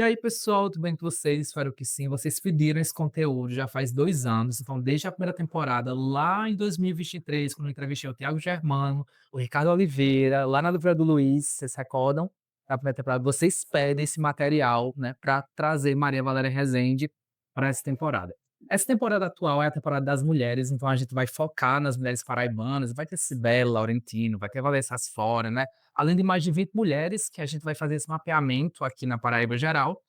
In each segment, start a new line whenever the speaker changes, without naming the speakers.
E aí, pessoal, tudo bem com vocês? Espero que sim. Vocês pediram esse conteúdo já faz 2 anos, então desde a primeira temporada, lá em 2023, quando eu entrevistei o Thiago Germano, o Ricardo Oliveira, lá na Livraria do Luiz, vocês se recordam? Da primeira temporada, vocês pedem esse material, né, para trazer Maria Valéria Rezende para essa temporada. Essa temporada atual é a temporada das mulheres, então a gente vai focar nas mulheres paraibanas, vai ter Cibele Laurentino, vai ter Valesca Asfora, né? Além de mais de 20 mulheres, que a gente vai fazer esse mapeamento aqui na Paraíba geral.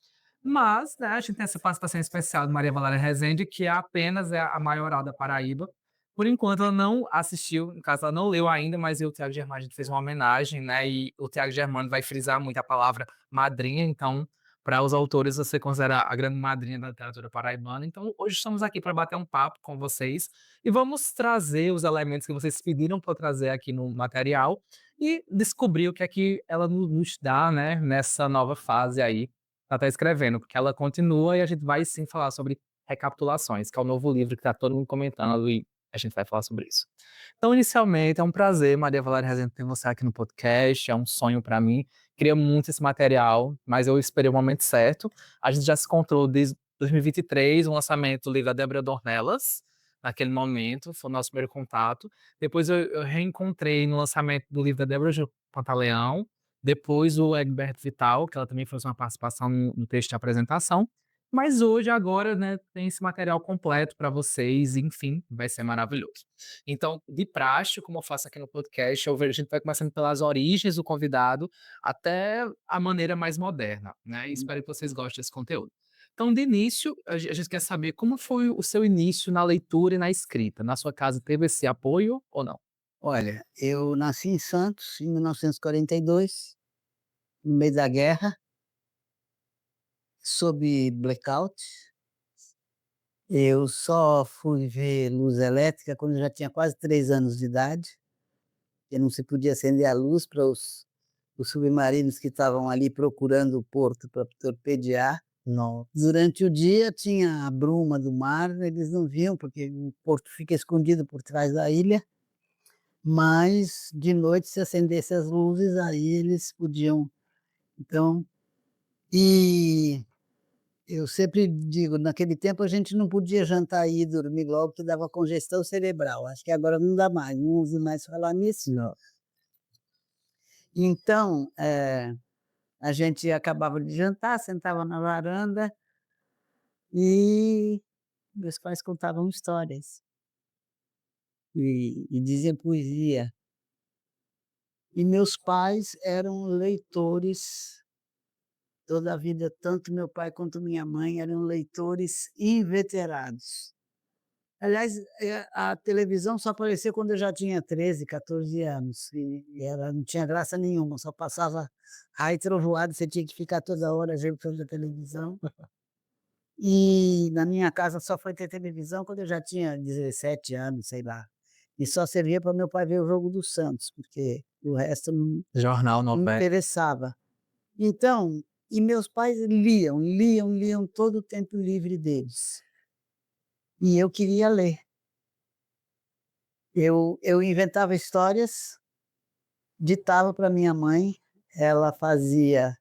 Mas, né, a gente tem essa participação especial de Maria Valéria Rezende, que é apenas a maioral da Paraíba. Por enquanto, ela não assistiu, no caso, ela não leu ainda, mas eu e o Thiago Germano, a gente fez uma homenagem, né? E o Thiago Germano vai frisar muito a palavra madrinha, então, para os autores, você considera a grande madrinha da literatura paraibana. Então, hoje estamos aqui para bater um papo com vocês e vamos trazer os elementos que vocês pediram para trazer aqui no material e descobrir o que é que ela nos dá, né, nessa nova fase aí que ela está escrevendo, porque ela continua e a gente vai sim falar sobre Recapitulações, que é o novo livro que está todo mundo comentando e a gente vai falar sobre isso. Então, inicialmente, é um prazer, Maria Valéria Rezende, ter você aqui no podcast, é um sonho para mim. Queria muito esse material, mas eu esperei o momento certo. A gente já se encontrou desde 2023, o lançamento do livro da Débora Dornelas, naquele momento, foi o nosso primeiro contato. Depois eu reencontrei no lançamento do livro da Débora Gil Pantaleão, depois o Egberto Vital, que ela também fez uma participação no texto de apresentação. Mas hoje, agora, né, tem esse material completo para vocês, enfim, vai ser maravilhoso. Então, de praxe, como eu faço aqui no podcast, a gente vai começando pelas origens do convidado até a maneira mais moderna, né? E espero que vocês gostem desse conteúdo. Então, de início, a gente quer saber como foi o seu início na leitura e na escrita. Na sua casa teve esse apoio ou não?
Olha, eu nasci em Santos em 1942, no meio da guerra, sob blackout. Eu só fui ver luz elétrica quando eu já tinha quase 3 anos de idade, e não se podia acender a luz para os submarinos que estavam ali procurando o porto para torpedear.
Não.
Durante o dia tinha a bruma do mar, eles não viam, porque o porto fica escondido por trás da ilha, mas de noite se acendesse as luzes, aí eles podiam. Então, e eu sempre digo, naquele tempo a gente não podia jantar e ir dormir logo que dava congestão cerebral, acho que agora não dá mais, não ouvi mais falar nisso.
Não.
Então, a gente acabava de jantar, sentava na varanda e meus pais contavam histórias e diziam poesia. E meus pais eram leitores toda a vida, tanto meu pai quanto minha mãe eram leitores inveterados. Aliás, a televisão só apareceu quando eu já tinha 13, 14 anos, e ela não tinha graça nenhuma, só passava raio e trovoada, você tinha que ficar toda hora vendo a televisão. E na minha casa só foi ter televisão quando eu já tinha 17 anos, sei lá. E só servia para meu pai ver o jogo do Santos, porque o resto
Jornal,
não
novela.
interessava. Então, e meus pais liam, liam, liam todo o tempo livre deles. E eu queria ler. Eu inventava histórias, ditava para minha mãe, ela fazia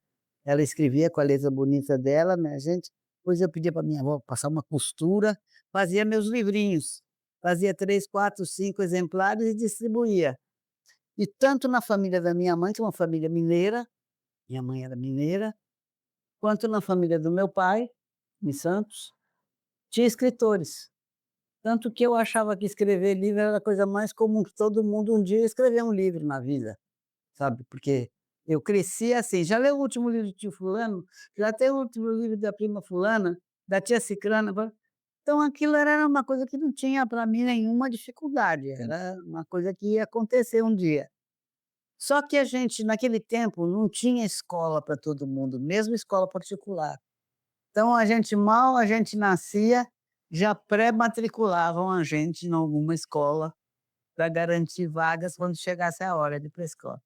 ela escrevia com a letra bonita dela, né, gente, depois eu pedia para minha avó passar uma costura, fazia meus livrinhos, fazia 3, 4, 5 exemplares e distribuía. E tanto na família da minha mãe, que é uma família mineira, minha mãe era mineira, quanto na família do meu pai, em Santos, tinha escritores. Tanto que eu achava que escrever livro era a coisa mais comum, que todo mundo um dia escrever um livro na vida, sabe, porque eu cresci assim: "Já leu o último livro do tio fulano? Já tem o último livro da prima fulana? Da tia cicrana?" Então aquilo era uma coisa que não tinha para mim nenhuma dificuldade, era uma coisa que ia acontecer um dia. Só que a gente naquele tempo não tinha escola para todo mundo, mesmo escola particular. Então a gente nascia, já pré-matriculavam a gente em alguma escola para garantir vagas quando chegasse a hora de ir para a escola.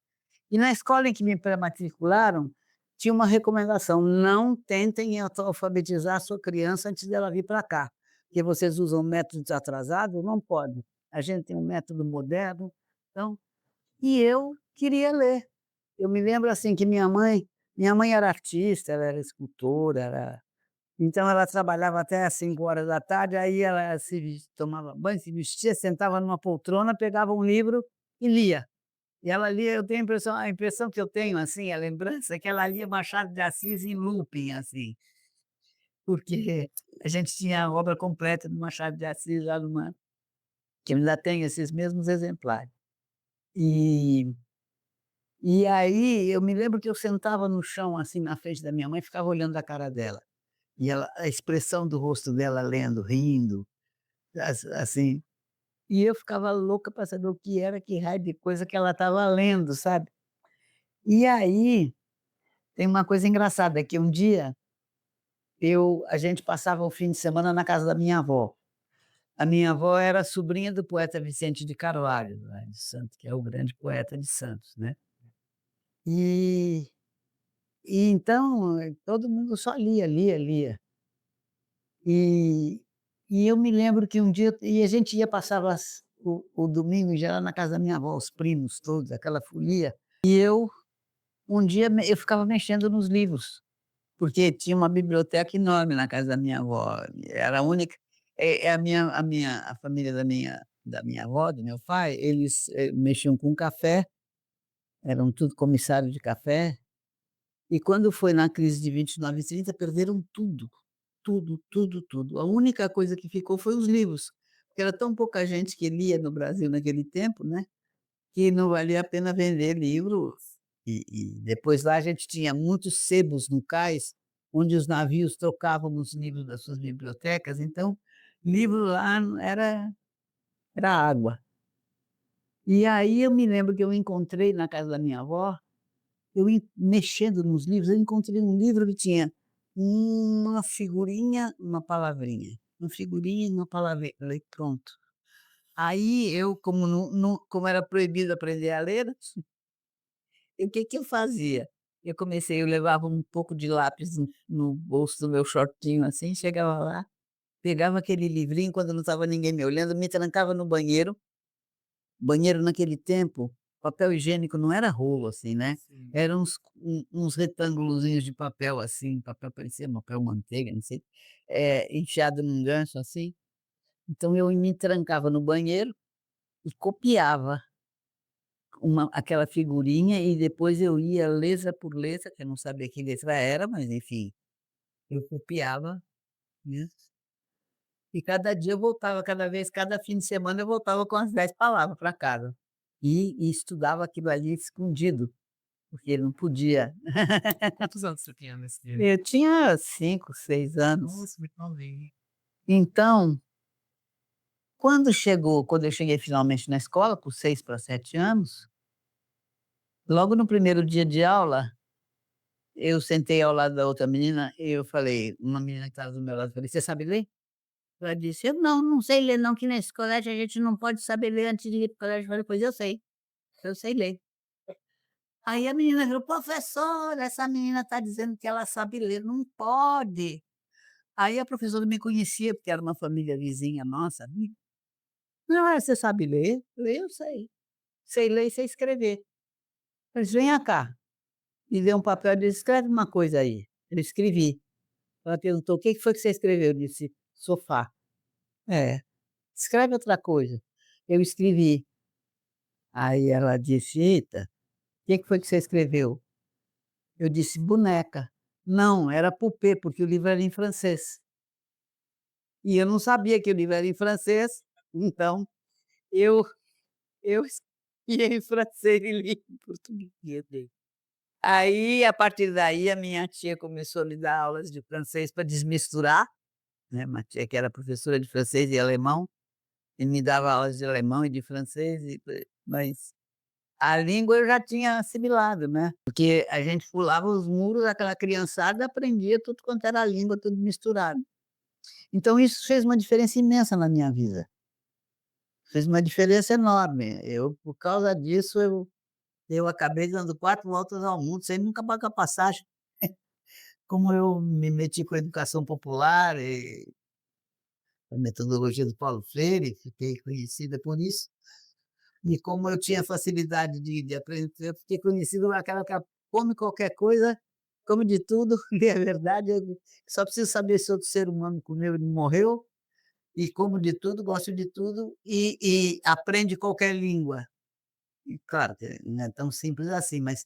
E na escola em que me pré-matricularam, tinha uma recomendação: "Não tentem alfabetizar a sua criança antes dela vir para cá, porque vocês usam métodos atrasados, não pode. A gente tem um método moderno". Então, e eu queria ler. Eu me lembro, assim, que minha mãe Minha mãe era artista, ela era escultora, então ela trabalhava até às 5 horas da tarde, aí ela se ves tomava banho, se vestia, sentava numa poltrona, pegava um livro e lia. E ela lia, eu tenho a impressão que eu tenho, assim, a lembrança é que ela lia Machado de Assis em looping, assim, porque a gente tinha a obra completa do Machado de Assis lá numa que eu ainda tenho esses mesmos exemplares. E e aí eu me lembro que eu sentava no chão, assim, na frente da minha mãe, e ficava olhando a cara dela. E ela a expressão do rosto dela lendo, rindo, assim, e eu ficava louca para saber o que era, que raio de coisa que ela estava lendo, sabe. E aí, tem uma coisa engraçada, que um dia a gente passava o fim de semana na casa da minha avó. A minha avó era sobrinha do poeta Vicente de Carvalho, lá de Santos, que é o grande poeta de Santos, né. E então, todo mundo só lia, lia, lia. E eu me lembro que um dia a gente ia passava o domingo em geral na casa da minha avó, os primos todos, aquela folia, e um dia eu ficava mexendo nos livros, porque tinha uma biblioteca enorme na casa da minha avó, era a única a família da minha avó, do meu pai, eles, mexiam com café, eram tudo comissário de café. E quando foi na crise de 29 e 30 perderam tudo, tudo, tudo, tudo. A única coisa que ficou foi os livros, porque era tão pouca gente que lia no Brasil naquele tempo, né, que não valia a pena vender livro. E depois lá a gente tinha muitos sebos no cais, onde os navios trocavam os livros das suas bibliotecas, então livro lá era água. E aí eu me lembro que eu encontrei na casa da minha avó, mexendo nos livros, eu encontrei um livro que tinha uma figurinha, uma palavrinha, uma figurinha e uma palavrinha, falei: "Pronto". Aí eu, como era proibido aprender a ler, o que que eu fazia? Eu levava um pouco de lápis no bolso do meu shortinho, assim, chegava lá, pegava aquele livrinho, quando não estava ninguém me olhando, me trancava no banheiro. Banheiro naquele tempo, papel higiênico não era rolo, assim, né,
Sim.
eram uns retângulozinhos de papel, assim, papel parecia papel manteiga, não sei, enfiado num gancho, assim. Então eu me trancava no banheiro e copiava aquela figurinha e depois eu ia letra por letra, que eu não sabia que letra era, mas enfim, eu copiava, né, e cada dia eu voltava, cada fim de semana eu voltava com as 10 palavras para casa. E estudava aquilo ali escondido. Porque ele não podia.
Quantos anos você tinha nesse dia?
Eu tinha 5, 6 anos.
Nossa, muito novinho.
Então, quando eu cheguei finalmente na escola, com 6 para 7 anos, logo no primeiro dia de aula, eu sentei ao lado da outra menina e eu falei, uma menina que estava do meu lado, falei: "Você sabe ler?" Ela disse: "Eu não sei ler não, que nesse colégio a gente não pode saber ler antes de ir para o colégio". Eu falei: "Pois eu sei ler". Aí a menina falou: "Professora, essa menina está dizendo que ela sabe ler, não pode". Aí a professora me conhecia, porque era uma família vizinha nossa, né. "Não, você sabe ler?" Falei: "Eu sei. Sei ler e sei escrever". Falei: "Venha cá". Me deu um papel e disse: "Escreve uma coisa aí". Eu escrevi. Ela perguntou: "O que que foi que você escreveu?" Eu disse: "Sofá". "É, escreve outra coisa". Eu escrevi. Aí ela disse: "Eita, o que que foi que você escreveu?" Eu disse: "Boneca". Não, era poupée, porque o livro era em francês. E eu não sabia que o livro era em francês, então eu eu escrevia em francês e li em português. Aí, a partir daí, a minha tia começou a me dar aulas de francês para desmisturar, né, uma tia que era professora de francês e alemão, e me dava aulas de alemão e de francês mas a língua eu já tinha assimilado, né, porque a gente pulava os muros, aquela criançada aprendia tudo quanto era língua, tudo misturado. Então isso fez uma diferença imensa na minha vida, fez uma diferença enorme. Eu, por causa disso, eu acabei dando 4 voltas ao mundo sem nunca pagar passagem. Como eu me meti com a educação popular e a metodologia do Paulo Freire, fiquei conhecida por isso, e como eu tinha facilidade de aprender, eu fiquei conhecido aquela que come qualquer coisa como de tudo, e é verdade, eu só preciso saber se outro ser humano comeu e não morreu, e como de tudo, gosto de tudo, e aprende qualquer língua. E claro que não é tão simples assim, mas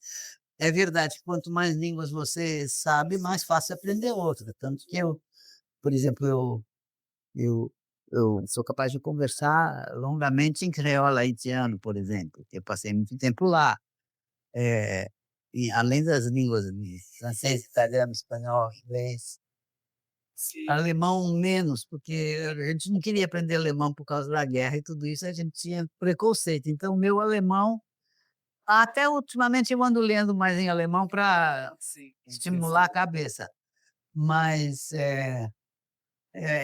é verdade que quanto mais línguas você sabe, mais fácil é aprender outra, tanto que eu, por exemplo, eu eu sou capaz de conversar longamente em creole haitiano, por exemplo, que eu passei muito tempo lá. Eh, e além das línguas de francês, italiano, espanhol, inglês,
Sim.
alemão menos, porque a gente não queria aprender alemão por causa da guerra e tudo isso, a gente tinha preconceito. Então o meu alemão, até ultimamente eu ando lendo mais em alemão para
Sim,
estimular a cabeça, mas,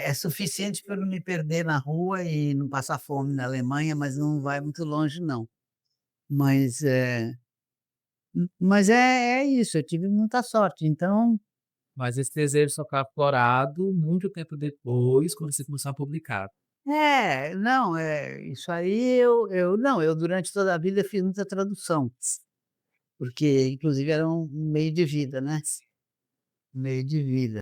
é suficiente para eu não me perder na rua e não passar fome na Alemanha, mas não vai muito longe não. Mas, mas é isso, eu tive muita sorte, então
Mas esse desejo só foi aflorado muito tempo depois, quando você começou a publicar.
não, isso aí eu não, eu durante toda a vida fiz muita tradução, porque inclusive era um meio de vida, né, meio de vida.